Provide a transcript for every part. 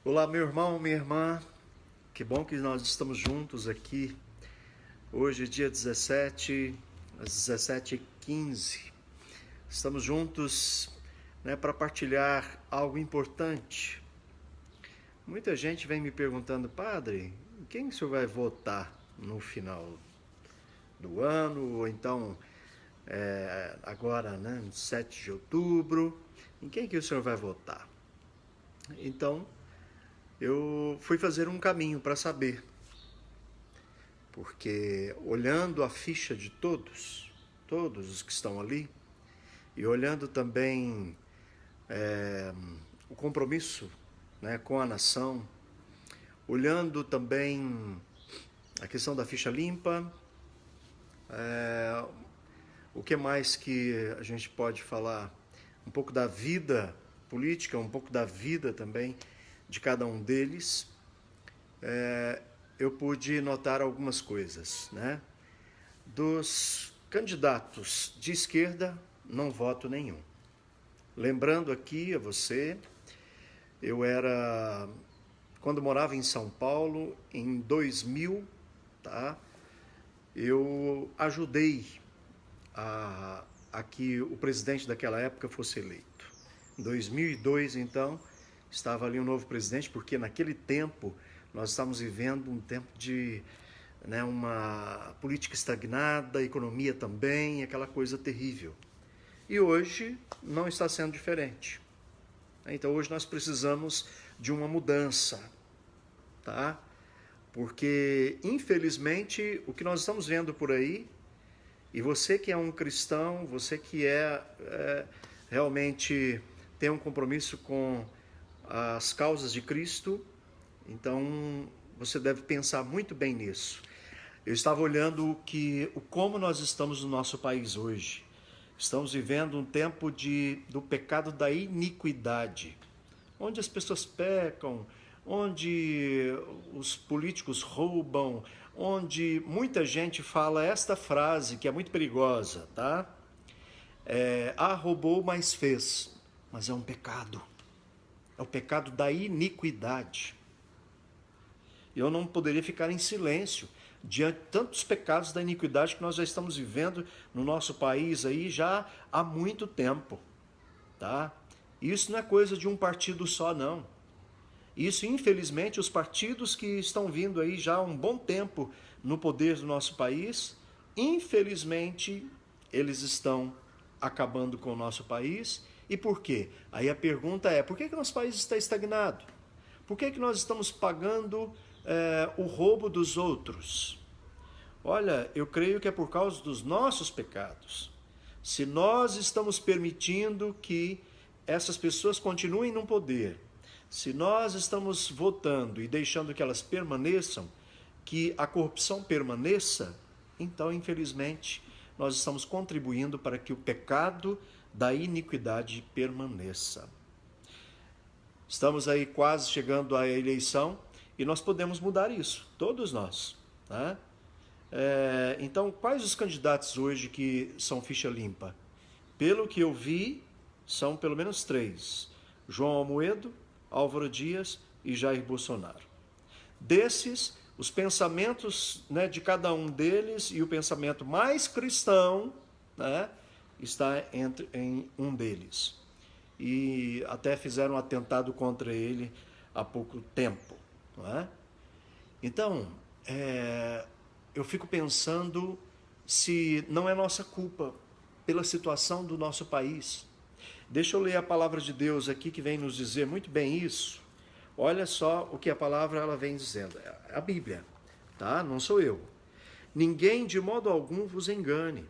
Olá, meu irmão, minha irmã, que bom que nós estamos juntos aqui. Hoje, dia 17, às 17h15. Estamos juntos, para partilhar algo importante. Muita gente vem me perguntando, padre, quem o senhor vai votar no final do ano, ou então agora, 7 de outubro, em quem que o senhor vai votar? Então, eu fui fazer um caminho para saber, porque olhando a ficha de todos os que estão ali, e olhando também o compromisso, com a nação, olhando também a questão da ficha limpa, o que mais que a gente pode falar? Um pouco da vida política, um pouco da vida também de cada um deles, eu pude notar algumas coisas, Dos candidatos de esquerda, não voto nenhum. Lembrando aqui a você, quando morava em São Paulo, em 2000, eu ajudei a que o presidente daquela época fosse eleito. Em 2002, então, estava ali um novo presidente, porque naquele tempo nós estávamos vivendo um tempo de uma política estagnada, a economia também, aquela coisa terrível. E hoje não está sendo diferente. Então hoje nós precisamos de uma mudança, Porque, infelizmente, o que nós estamos vendo por aí, e você que é um cristão, você que realmente tem um compromisso com as causas de Cristo, então você deve pensar muito bem nisso. Eu estava olhando como nós estamos no nosso país hoje. Estamos vivendo um tempo do pecado da iniquidade, onde as pessoas pecam, onde os políticos roubam, onde muita gente fala esta frase que é muito perigosa, roubou, mas fez. Mas é um pecado. É o pecado da iniquidade. Eu não poderia ficar em silêncio diante de tantos pecados da iniquidade que nós já estamos vivendo no nosso país aí já há muito tempo, Isso não é coisa de um partido só, não. Isso, infelizmente, os partidos que estão vindo aí já há um bom tempo no poder do nosso país, infelizmente, eles estão acabando com o nosso país. E por quê? Aí a pergunta é, por que o nosso país está estagnado? Por que nós estamos pagando o roubo dos outros? Olha, eu creio que é por causa dos nossos pecados. Se nós estamos permitindo que essas pessoas continuem no poder, se nós estamos votando e deixando que elas permaneçam, que a corrupção permaneça, então, infelizmente, nós estamos contribuindo para que o pecado da iniquidade permaneça. Estamos aí quase chegando à eleição e nós podemos mudar isso, todos nós. Então, quais os candidatos hoje que são ficha limpa? Pelo que eu vi, são pelo menos 3. João Amoedo, Álvaro Dias e Jair Bolsonaro. Desses, os pensamentos de cada um deles e o pensamento mais cristão está em um deles. E até fizeram um atentado contra ele há pouco tempo. Então, eu fico pensando se não é nossa culpa pela situação do nosso país. Deixa eu ler a palavra de Deus aqui que vem nos dizer muito bem isso. Olha só o que a palavra ela vem dizendo. É a Bíblia, Não sou eu. Ninguém de modo algum vos engane,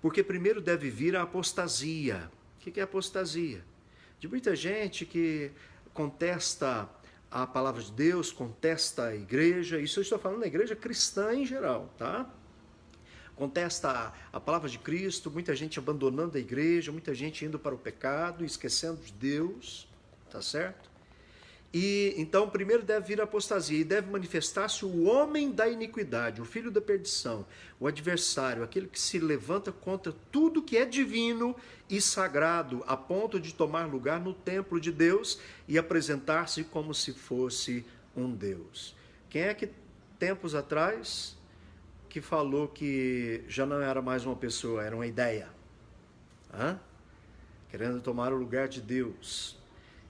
porque primeiro deve vir a apostasia. O que é apostasia? De muita gente que contesta a palavra de Deus, contesta a igreja, isso eu estou falando da igreja cristã em geral, Contesta a palavra de Cristo, muita gente abandonando a igreja, muita gente indo para o pecado, esquecendo de Deus, certo? E então primeiro deve vir a apostasia e deve manifestar-se o homem da iniquidade, o filho da perdição, o adversário, aquele que se levanta contra tudo que é divino e sagrado, a ponto de tomar lugar no templo de Deus e apresentar-se como se fosse um Deus. Quem é que tempos atrás que falou que já não era mais uma pessoa, era uma ideia? Querendo tomar o lugar de Deus.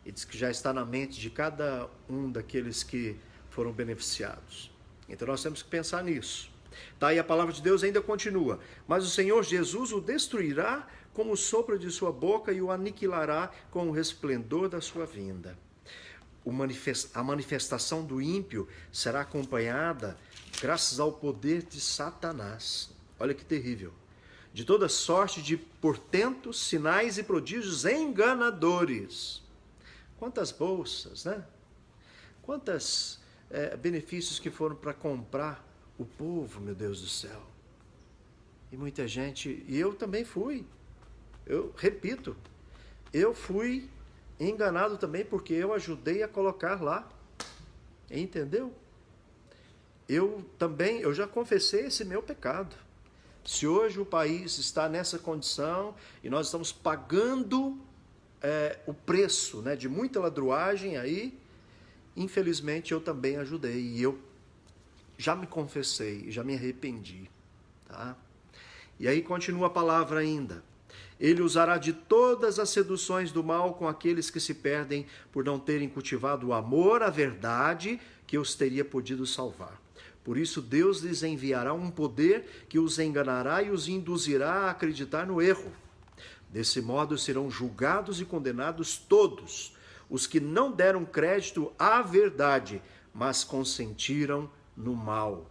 E diz que já está na mente de cada um daqueles que foram beneficiados. Então nós temos que pensar nisso. Tá? E a palavra de Deus ainda continua. Mas o Senhor Jesus o destruirá com o sopro de sua boca e o aniquilará com o resplendor da sua vinda. A manifestação do ímpio será acompanhada graças ao poder de Satanás. Olha que terrível. De toda sorte de portentos, sinais e prodígios enganadores. Quantas bolsas, né? Quantos benefícios que foram para comprar o povo, meu Deus do céu. E muita gente, e eu também fui, eu repito, eu fui enganado também porque eu ajudei a colocar lá, entendeu? Eu já confessei esse meu pecado. Se hoje o país está nessa condição e nós estamos pagando o preço, né, de muita ladruagem aí, infelizmente eu também ajudei e eu já me confessei, já me arrependi, tá? E aí continua a palavra ainda. Ele usará de todas as seduções do mal com aqueles que se perdem por não terem cultivado o amor à verdade que os teria podido salvar. Por isso Deus lhes enviará um poder que os enganará e os induzirá a acreditar no erro. Desse modo serão julgados e condenados todos os que não deram crédito à verdade, mas consentiram no mal.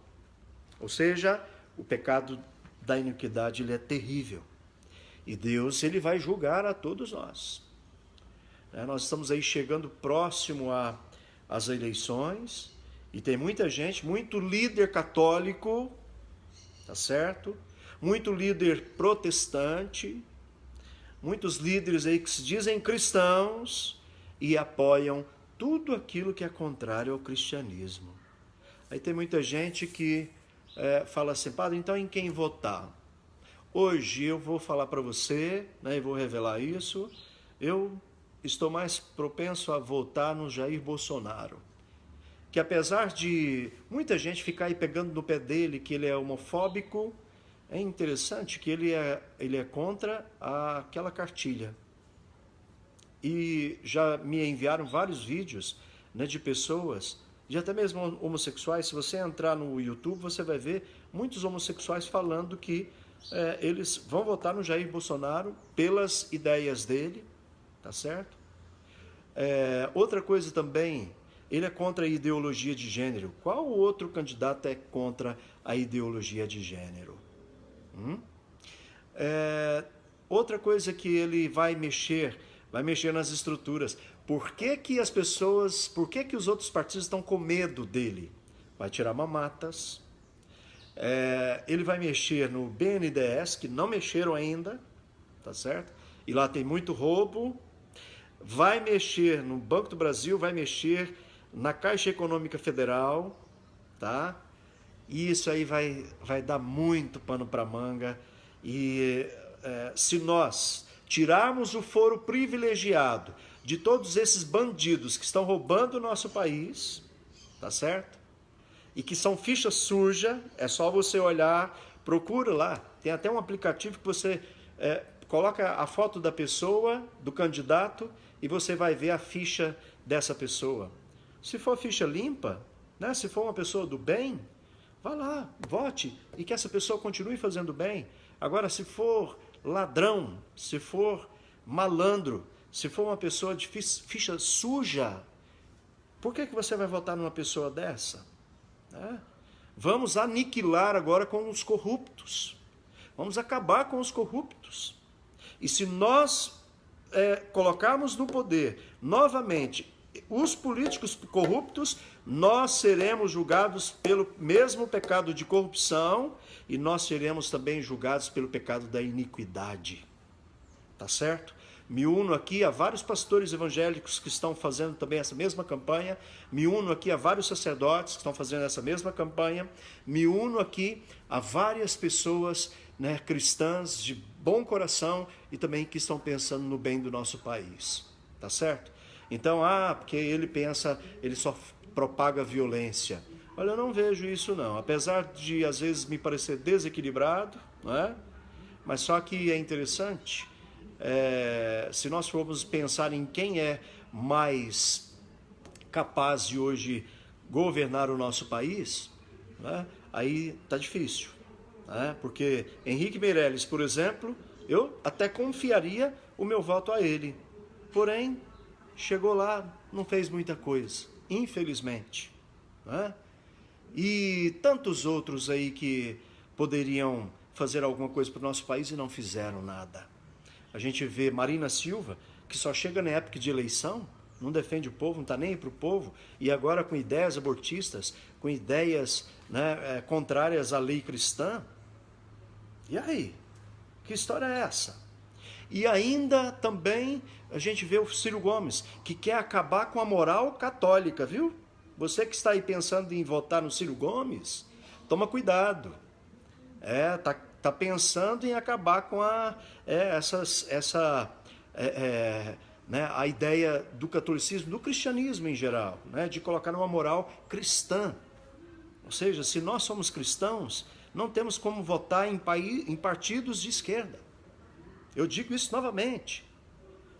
Ou seja, o pecado da iniquidade ele é terrível. E Deus ele vai julgar a todos nós. Nós estamos aí chegando próximo às eleições e tem muita gente, muito líder católico, tá certo? Muito líder protestante, muitos líderes aí que se dizem cristãos e apoiam tudo aquilo que é contrário ao cristianismo. Aí tem muita gente que fala assim, padre, então em quem votar? Hoje eu vou falar para você, né, e vou revelar isso, eu estou mais propenso a votar no Jair Bolsonaro. Que apesar de muita gente ficar aí pegando no pé dele, que ele é homofóbico, é interessante que ele é contra aquela cartilha. E já me enviaram vários vídeos, né, de pessoas, de até mesmo homossexuais. Se você entrar no YouTube, você vai ver muitos homossexuais falando que eles vão votar no Jair Bolsonaro pelas ideias dele, tá certo? Outra coisa também, ele é contra a ideologia de gênero. Qual outro candidato é contra a ideologia de gênero? Outra coisa que ele vai mexer nas estruturas. Por que os outros partidos estão com medo dele? Vai tirar mamatas. Ele vai mexer no BNDES, que não mexeram ainda, tá certo? E lá tem muito roubo. Vai mexer no Banco do Brasil, vai mexer na Caixa Econômica Federal, tá? E isso aí vai dar muito pano para manga. E se nós tirarmos o foro privilegiado de todos esses bandidos que estão roubando o nosso país, tá certo? E que são ficha suja, é só você olhar, procura lá, tem até um aplicativo que você coloca a foto da pessoa, do candidato, e você vai ver a ficha dessa pessoa. Se for ficha limpa, né, se for uma pessoa do bem, vá lá, vote, e que essa pessoa continue fazendo bem. Agora, se for ladrão, se for malandro, se for uma pessoa de ficha suja, por que você vai votar numa pessoa dessa? Vamos aniquilar agora com os corruptos. Vamos acabar com os corruptos. E se nós colocarmos no poder novamente os políticos corruptos, nós seremos julgados pelo mesmo pecado de corrupção e nós seremos também julgados pelo pecado da iniquidade. Tá certo? Me uno aqui a vários pastores evangélicos que estão fazendo também essa mesma campanha. Me uno aqui a vários sacerdotes que estão fazendo essa mesma campanha. Me uno aqui a várias pessoas, né, cristãs de bom coração e também que estão pensando no bem do nosso país. Tá certo? Então, porque ele pensa, ele só propaga violência. Olha, eu não vejo isso não. Apesar de às vezes me parecer desequilibrado, não é? Mas só que é interessante, se nós formos pensar em quem é mais capaz de hoje governar o nosso país, né? Aí tá difícil, né? Porque Henrique Meirelles, por exemplo, eu até confiaria o meu voto a ele. Porém, chegou lá, não fez muita coisa, infelizmente, né? E tantos outros aí que poderiam fazer alguma coisa para o nosso país e não fizeram nada. A gente vê Marina Silva, que só chega na época de eleição, não defende o povo, não está nem aí para o povo, e agora com ideias abortistas, com ideias, né, contrárias à lei cristã. E aí? Que história é essa? E ainda também a gente vê o Ciro Gomes, que quer acabar com a moral católica, viu? Você que está aí pensando em votar no Ciro Gomes, toma cuidado. Tá pensando em acabar com né, a ideia do catolicismo, do cristianismo em geral, né, de colocar uma moral cristã. Ou seja, se nós somos cristãos, não temos como votar em partidos de esquerda. Eu digo isso novamente.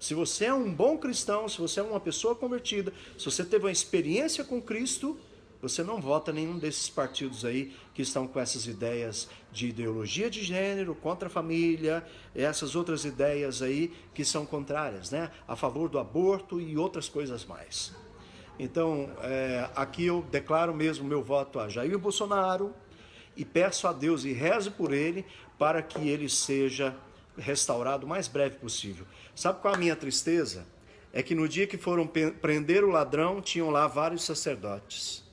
Se você é um bom cristão, se você é uma pessoa convertida, se você teve uma experiência com Cristo, você não vota em nenhum desses partidos aí que estão com essas ideias de ideologia de gênero, contra a família, essas outras ideias aí que são contrárias, né? A favor do aborto e outras coisas mais. Então, aqui eu declaro mesmo meu voto a Jair Bolsonaro e peço a Deus e rezo por ele para que ele seja restaurado o mais breve possível. Sabe qual a minha tristeza? É que no dia que foram prender o ladrão, tinham lá vários sacerdotes.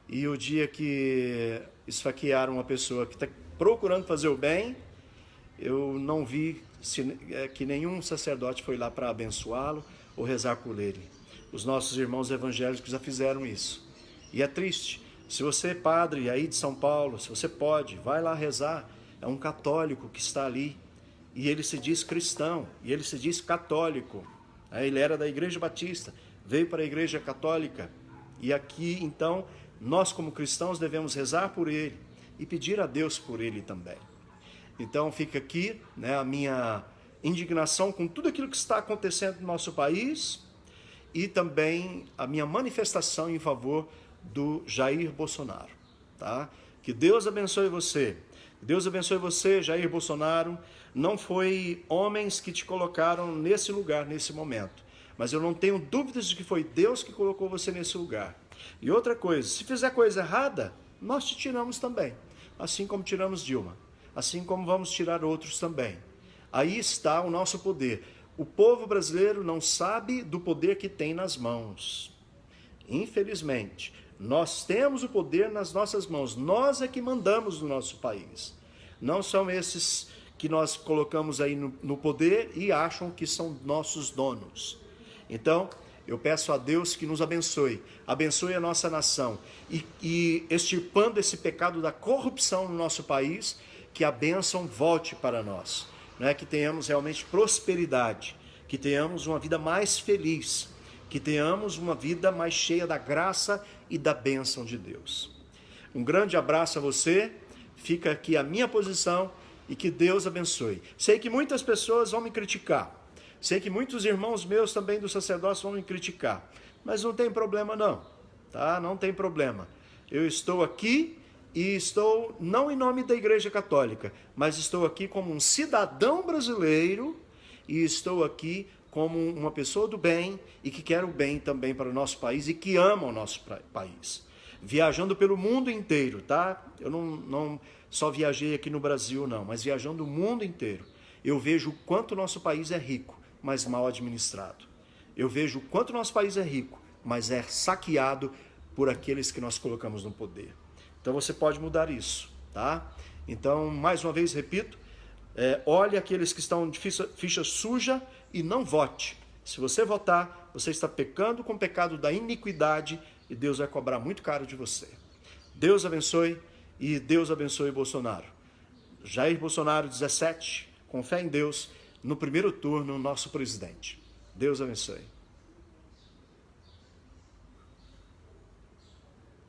E o dia que esfaquearam uma pessoa que está procurando fazer o bem, eu não vi que nenhum sacerdote foi lá para abençoá-lo ou rezar por ele. Os nossos irmãos evangélicos já fizeram isso. E é triste. Se você é padre aí de São Paulo, se você pode, vai lá rezar. É um católico que está ali. E ele se diz cristão, e ele se diz católico. Ele era da Igreja Batista, veio para a Igreja Católica. E aqui, então, nós como cristãos devemos rezar por ele e pedir a Deus por ele também. Então fica aqui, né, a minha indignação com tudo aquilo que está acontecendo no nosso país e também a minha manifestação em favor do Jair Bolsonaro. Tá? Que Deus abençoe você. Deus abençoe você, Jair Bolsonaro. Não foi homens que te colocaram nesse lugar, nesse momento. Mas eu não tenho dúvidas de que foi Deus que colocou você nesse lugar. E outra coisa, se fizer coisa errada, nós te tiramos também. Assim como tiramos Dilma. Assim como vamos tirar outros também. Aí está o nosso poder. O povo brasileiro não sabe do poder que tem nas mãos. Infelizmente, nós temos o poder nas nossas mãos. Nós é que mandamos no nosso país. Não são esses que nós colocamos aí no poder e acham que são nossos donos. Então, eu peço a Deus que nos abençoe a nossa nação e extirpando esse pecado da corrupção no nosso país, que a bênção volte para nós, né? Que tenhamos realmente prosperidade, que tenhamos uma vida mais feliz, que tenhamos uma vida mais cheia da graça e da bênção de Deus. Um grande abraço a você, fica aqui a minha posição e que Deus abençoe. Sei que muitas pessoas vão me criticar, sei que muitos irmãos meus também do sacerdócio vão me criticar, mas não tem problema não, tá? Não tem problema. Eu estou aqui e estou não em nome da Igreja Católica, mas estou aqui como um cidadão brasileiro e estou aqui como uma pessoa do bem e que quer o bem também para o nosso país e que ama o nosso país. Viajando pelo mundo inteiro, tá? Eu não só viajei aqui no Brasil, não, mas viajando o mundo inteiro. Eu vejo o quanto o nosso país é rico, mas mal administrado. Eu vejo o quanto o nosso país é rico, mas é saqueado por aqueles que nós colocamos no poder. Então você pode mudar isso, tá? Então, mais uma vez, repito, olhe aqueles que estão de ficha suja e não vote. Se você votar, você está pecando com o pecado da iniquidade e Deus vai cobrar muito caro de você. Deus abençoe e Deus abençoe Bolsonaro. Jair Bolsonaro, 17, com fé em Deus, no primeiro turno, nosso presidente. Deus abençoe.